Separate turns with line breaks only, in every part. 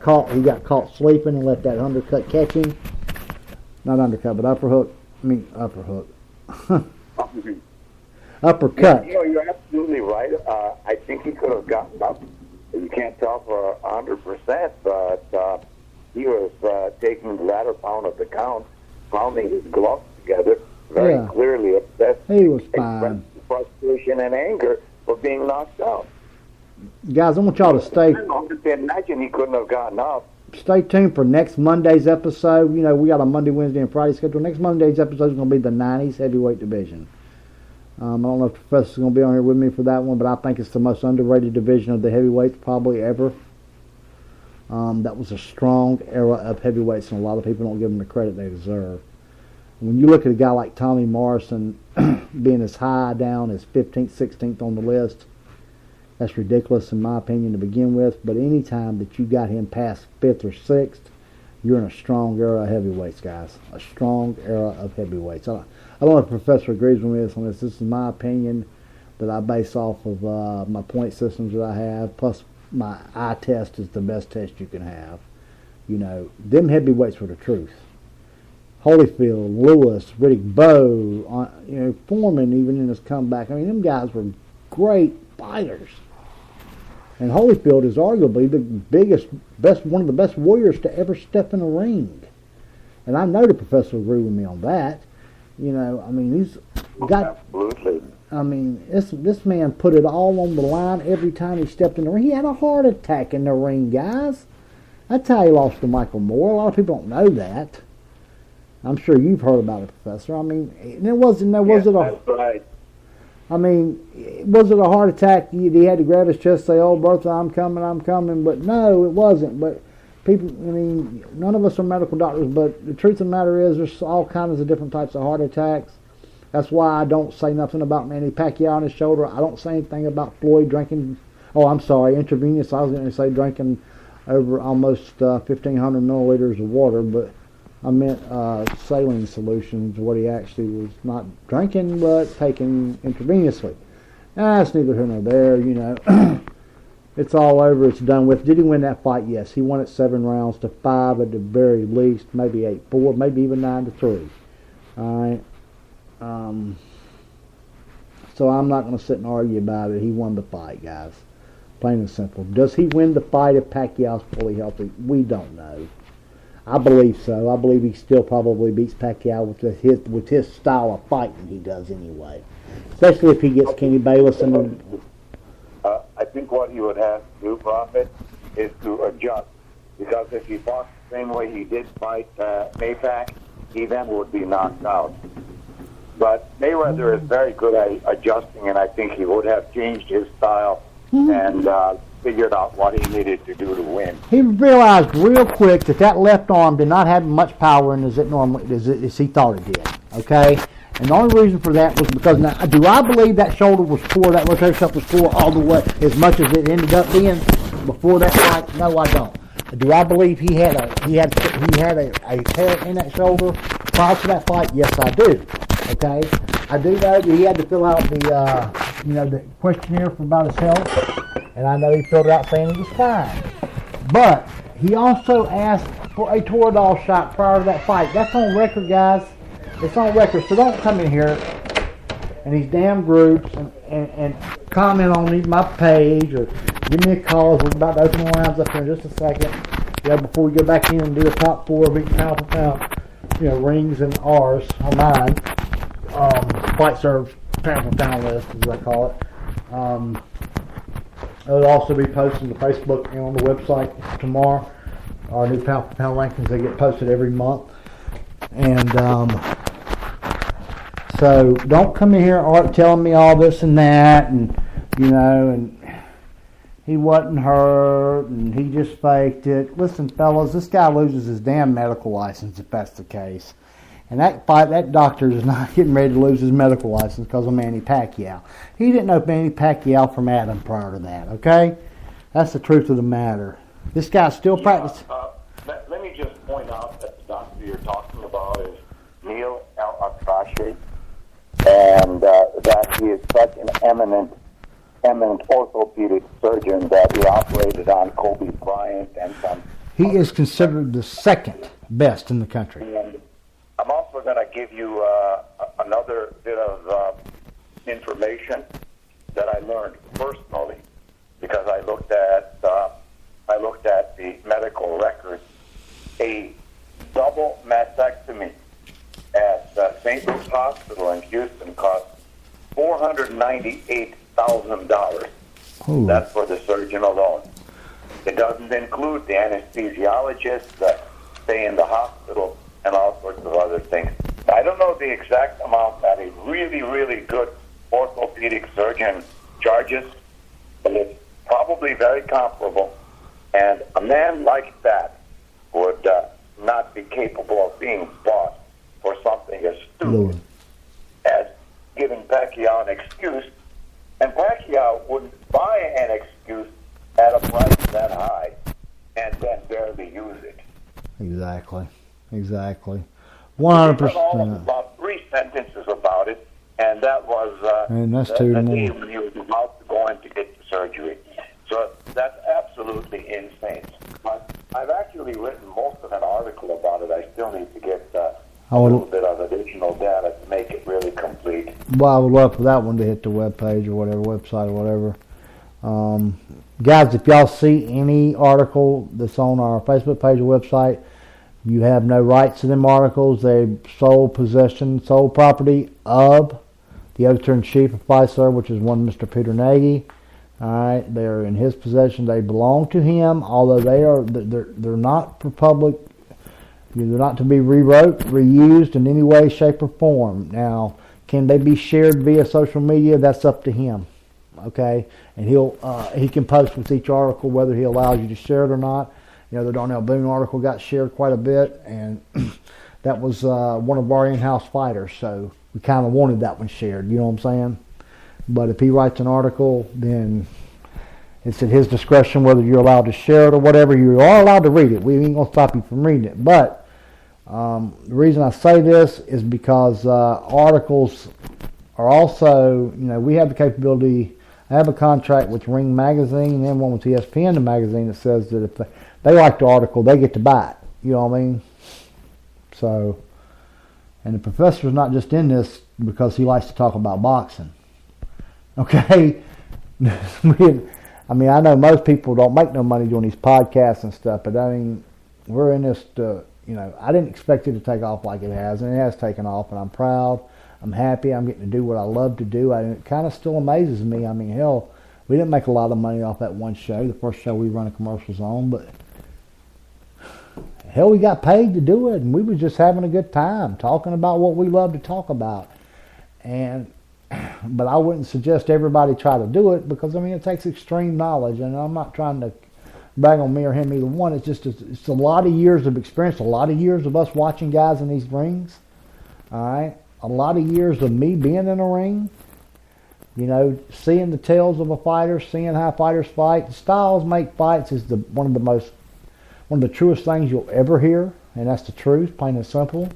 got caught sleeping and let that undercut catch him. Not undercut, but upperhook. Uppercut.
You're absolutely right. I think he could have gotten up. You can't tell for 100%, but he was taking the latter pound of the count, pounding his gloves together, very clearly upset.
He was fine.
Frustration and anger for being knocked out.
Guys, I want y'all to stay.
I imagine he couldn't have gotten up.
Stay tuned for next Monday's episode. We got a Monday, Wednesday, and Friday schedule. Next Monday's episode is going to be the 90s heavyweight division. I don't know if the professor's going to be on here with me for that one, but I think it's the most underrated division of the heavyweights probably ever. That was a strong era of heavyweights, and a lot of people don't give them the credit they deserve. When you look at a guy like Tommy Morrison being as high down as 15th, 16th on the list, that's ridiculous in my opinion to begin with. But any time that you got him past 5th or 6th, you're in a strong era of heavyweights, guys. A strong era of heavyweights. I don't know if the professor agrees with me on this. This is my opinion that I base off of my point systems that I have. Plus, my eye test is the best test you can have. Them heavyweights were the truth. Holyfield, Lewis, Riddick Bowe, Foreman even in his comeback. I mean, them guys were great fighters. And Holyfield is arguably one of the best warriors to ever step in a ring. And I know the professor will agree with me on that. He's got...
Absolutely.
This man put it all on the line every time he stepped in the ring. He had a heart attack in the ring, guys. That's how he lost to Michael Moore. A lot of people don't know that. I'm sure you've heard about it, Professor. Was it a heart attack? He had to grab his chest, say, "Oh, Bertha, I'm coming." But no, it wasn't. But people, none of us are medical doctors, but the truth of the matter is there's all kinds of different types of heart attacks. That's why I don't say nothing about Manny Pacquiao on his shoulder. I don't say anything about Floyd drinking. Oh, I'm sorry, intravenous. I was going to say drinking over almost 1,500 milliliters of water, but I meant saline solutions, what he actually was not drinking, but taking intravenously. That's neither here nor there, It's all over, it's done with. Did he win that fight? Yes. He won it 7 rounds to 5 at the very least, maybe 8-4, maybe even 9-3. All right. So I'm not going to sit and argue about it. He won the fight, guys. Plain and simple. Does he win the fight if Pacquiao's fully healthy? We don't know. I believe so. I believe he still probably beats Pacquiao with his style of fighting he does anyway. Especially if he gets Kenny Bayless and...
I think what he would have to do, Prophet, is to adjust. Because if he fought the same way he did fight Maypac, he then would be knocked out. But Mayweather is very good at adjusting, and I think he would have changed his style and figured out what he needed to do to win.
He realized real quick that left arm did not have much power as he thought it did. Okay? And the only reason for that was because, now, do I believe that shoulder was poor, that rotation cuff was poor all the way, as much as it ended up being before that fight? No, I don't. Do I believe he had a tear in that shoulder prior to that fight? Yes, I do. Okay, I do know that he had to fill out the questionnaire about his health, and I know he filled it out saying he was fine. But he also asked for a Toradol shot prior to that fight. That's on record, guys. It's on record, so don't come in here in these damn groups and comment on my page or give me a call. We're about to open the lines up here in just a second. Before we go back in and do the top 4 of each pound for pound, rings and R's on mine. Fight serves pound for pound list, as I call it. It'll also be posted on the Facebook and on the website tomorrow. Our new pound for pound rankings, they get posted every month. And so don't come in here telling me all this and that, and and he wasn't hurt and he just faked it. Listen, fellas, this guy loses his damn medical license if that's the case. And that doctor is not getting ready to lose his medical license because of Manny Pacquiao. He didn't know Manny Pacquiao from Adam prior to that, okay? That's the truth of the matter. This guy's still practicing.
Let me just point out that the doctor you're talking about is Neil Al-Akrashi, and that he is such an eminent orthopedic surgeon that he operated on Kobe Bryant and some
He is considered the second best in the country.
And I'm also going to give you another bit of information that I learned personally because I looked at the medical records. A double mastectomy at St. Luke's Hospital in Houston cost $498,000. That's for the surgeon alone. It doesn't include the anesthesiologists that stay in the hospital and all sorts of other things. I don't know the exact amount that a really, really good orthopedic surgeon charges, but it's probably very comparable. And a man like that would not be capable of being bought for something as stupid as giving Pacquiao an excuse. And Pacquiao wouldn't buy an excuse at a price that high and then barely use it.
Exactly. 100%.
About 3 sentences about it, and that was
that's
the day when he was about to go in to get the surgery. So that's absolutely insane. But I've actually written most of an article about it. I still need to get a little bit of additional data to make it really complete.
Well, I would love for that one to hit the webpage or whatever, website or whatever. Guys, if y'all see any article that's on our Facebook page or website, you have no rights to them articles. They're sole possession, sole property of the editor-in-chief of Pfizer, which is one Mr. Peter Nagy. All right, they're in his possession. They belong to him, although they're not for public. They're not to be rewrote, reused in any way, shape, or form. Now, can they be shared via social media? That's up to him. Okay, and he can post with each article whether he allows you to share it or not. You know, the Darnell Boone article got shared quite a bit, and that was one of our in-house fighters, so we kind of wanted that one shared. You know what I'm saying? But if he writes an article, then it's at his discretion whether you're allowed to share it or whatever. You are allowed to read it. We ain't going to stop you from reading it. But the reason I say this is because articles are also, you know, we have the capability. I have a contract with Ring Magazine and one with ESPN, the magazine, that says that if they like the article, they get to buy it. You know what I mean? So, and the professor's not just in this because he likes to talk about boxing. Okay? I mean, I know most people don't make no money doing these podcasts and stuff, but I mean, we're in this to, you know, I didn't expect it to take off like it has, and it has taken off, and I'm proud. I'm happy. I'm getting to do what I love to do. And it kind of still amazes me. I mean, hell, we didn't make a lot of money off that one show, the first show we run commercials on, but hell, we got paid to do it, and we were just having a good time talking about what we love to talk about. But I wouldn't suggest everybody try to do it because, I mean, it takes extreme knowledge, and I'm not trying to brag on me or him either one. It's just it's a lot of years of experience, a lot of years of us watching guys in these rings, all right? A lot of years of me being in a ring, you know, seeing the tales of a fighter, seeing how fighters fight. Styles make fights is one of the truest things you'll ever hear, and that's the truth, plain and simple.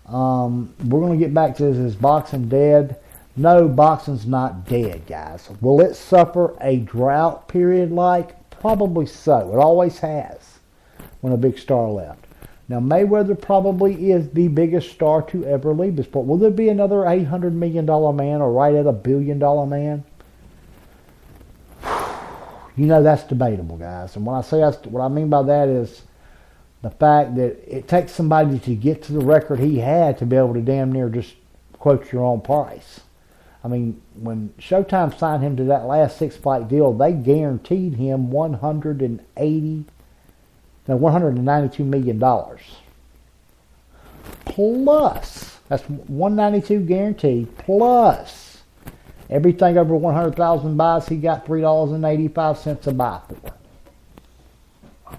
We're going to get back to this. Is boxing dead? No, boxing's not dead, guys. Will it suffer a drought period like? Probably so. It always has when a big star left. Now, Mayweather probably is the biggest star to ever leave the sport. Will there be another $800 million man or right at $1 billion man? You know, that's debatable, guys. And when I say that's, what I mean by that is the fact that it takes somebody to get to the record he had to be able to damn near just quote your own price. I mean, when Showtime signed him to that last 6-fight deal, they guaranteed him $192 million. Plus, that's $192 guaranteed, plus everything over 100,000 buys, he got $3.85 a buy for.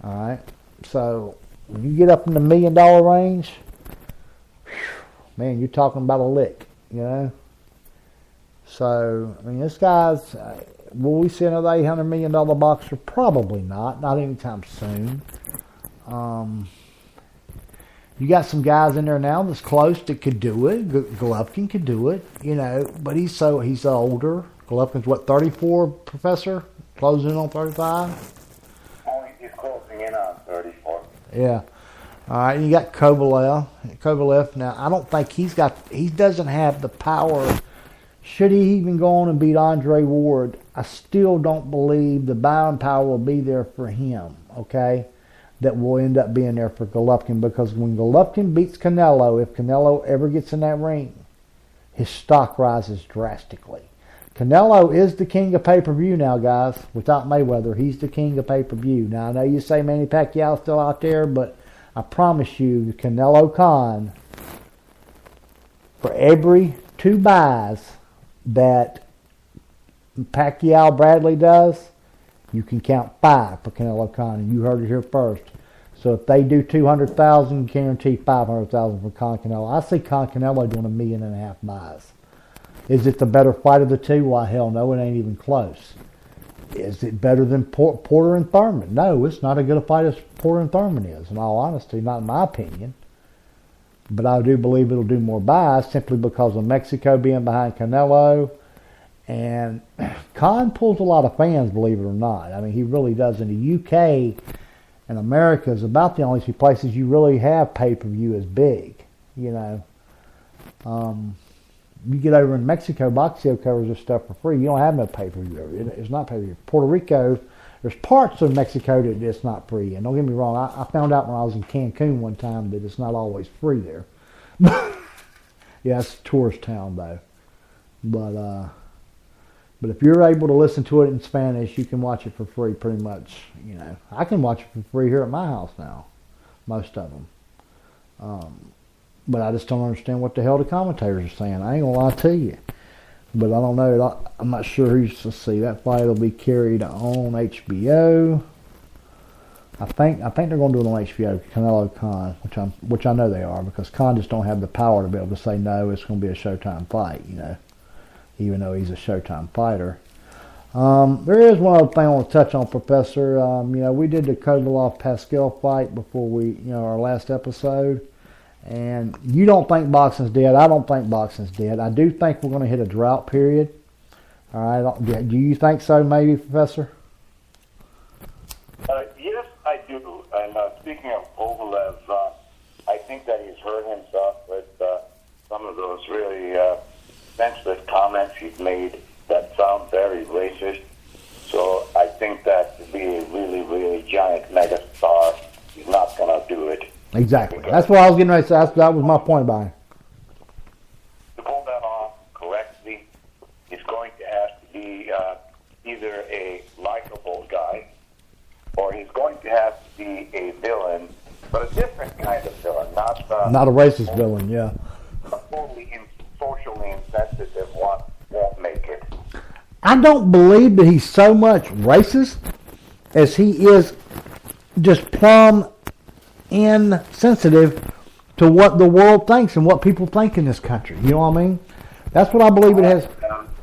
Alright, so when you get up in the $1 million range, man, you're talking about a lick, you know? So, I mean, this guy's, will we see another $800 million boxer? Probably not anytime soon. You got some guys in there now that's close that could do it. Golovkin could do it, you know, but he's older. Golovkin's what, 34, Professor? Closing in on 35?
Oh, he's closing in on 34.
Yeah. All right, you got Kovalev. Kovalev. Now, I don't think he doesn't have the power. Should he even go on and beat Andre Ward, I still don't believe the buying power will be there for him, okay? That will end up being there for Golovkin, because when Golovkin beats Canelo, if Canelo ever gets in that ring, his stock rises drastically. Canelo is the king of pay-per-view now, guys. Without Mayweather, he's the king of pay-per-view. Now, I know you say Manny Pacquiao's still out there, but I promise you, Canelo Khan, for every 2 buys that Pacquiao Bradley does, you can count 5 for Canelo Khan, and you heard it here first. So if they do 200,000, guarantee 500,000 for Khan Canelo. I see Khan Canelo doing 1.5 million buys. Is it the better fight of the two? Why, hell no, it ain't even close. Is it better than Porter and Thurman? No, it's not as good a fight as Porter and Thurman is, in all honesty, not in my opinion. But I do believe it'll do more buys simply because of Mexico being behind Canelo. And Khan pulls a lot of fans, believe it or not. I mean, he really does. In the UK and America is about the only 2 places you really have pay-per-view as big, you know. You get over in Mexico, Boxeo covers this stuff for free. You don't have no pay-per-view. It's not pay-per-view. Puerto Rico, there's parts of Mexico that it's not free. And don't get me wrong, I found out when I was in Cancun one time that it's not always free there. Yeah, it's a tourist town though. But if you're able to listen to it in Spanish, you can watch it for free pretty much. You know, I can watch it for free here at my house now, most of them. But I just don't understand what the hell the commentators are saying. I ain't gonna lie to you. But I don't know. I'm not sure who's. Let's see. That fight will be carried on HBO. I think they're gonna do it on HBO. Canelo Khan, which I know they are, because Khan just don't have the power to be able to say no. It's gonna be a Showtime fight. You know, even though he's a Showtime fighter. There is one other thing I want to touch on, Professor. You know, we did the Kovalev Pascal fight before our last episode. And you don't think boxing's dead. I don't think boxing's dead. I do think we're going to hit a drought period. All right. Do you think so, maybe, Professor?
Yes, I do. And speaking of Kovalev, I think that he's hurt himself with some of those really senseless comments he's made that sound very racist. So I think that to be a really, really giant megastar, he's not going to do it.
Exactly. That's what I was getting ready to say. That was my point about it.
To pull that off correctly, he's going to have to be either a likable guy, or he's going to have to be a villain, but a different kind of villain, not
a racist villain. Yeah.
A totally socially insensitive one won't make it.
I don't believe that he's so much racist as he is just plumb insensitive to what the world thinks and what people think in this country. You know what I mean? That's what I believe it has.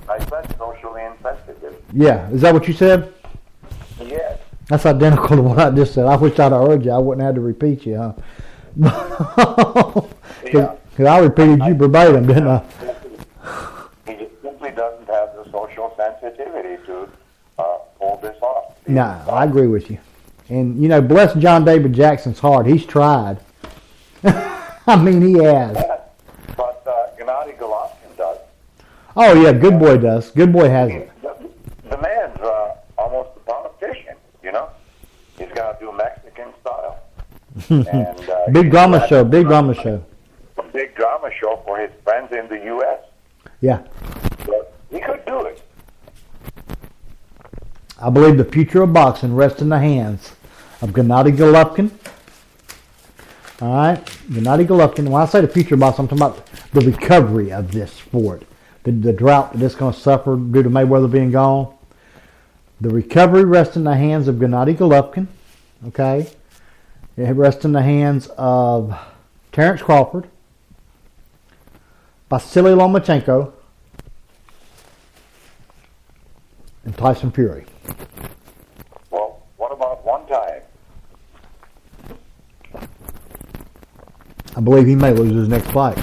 I said socially insensitive.
Yeah. Is that what you said?
Yes.
That's identical to what I just said. I wish I'd have heard you. I wouldn't have to repeat you, huh? Because I repeated you verbatim, didn't I?
He just simply doesn't have the social sensitivity to pull this off.
No, I agree with you. And, you know, bless John David Jackson's heart. He's tried. I mean, he has.
But Gennady Golovkin does.
Oh, yeah, Good Boy does. Good Boy has it.
The man's almost a politician, you know? He's going to do Mexican style. And,
big drama show. A big drama show
for his friends in the U.S.
Yeah.
But he could do it.
I believe the future of boxing rests in the hands of Gennady Golovkin. All right? Gennady Golovkin. When I say the future of boxing, I'm talking about the recovery of this sport. The drought that it's going to suffer due to Mayweather being gone. The recovery rests in the hands of Gennady Golovkin. Okay? It rests in the hands of Terrence Crawford, Vasily Lomachenko, and Tyson Fury.
Well, what about one time?
I believe he may lose his next fight.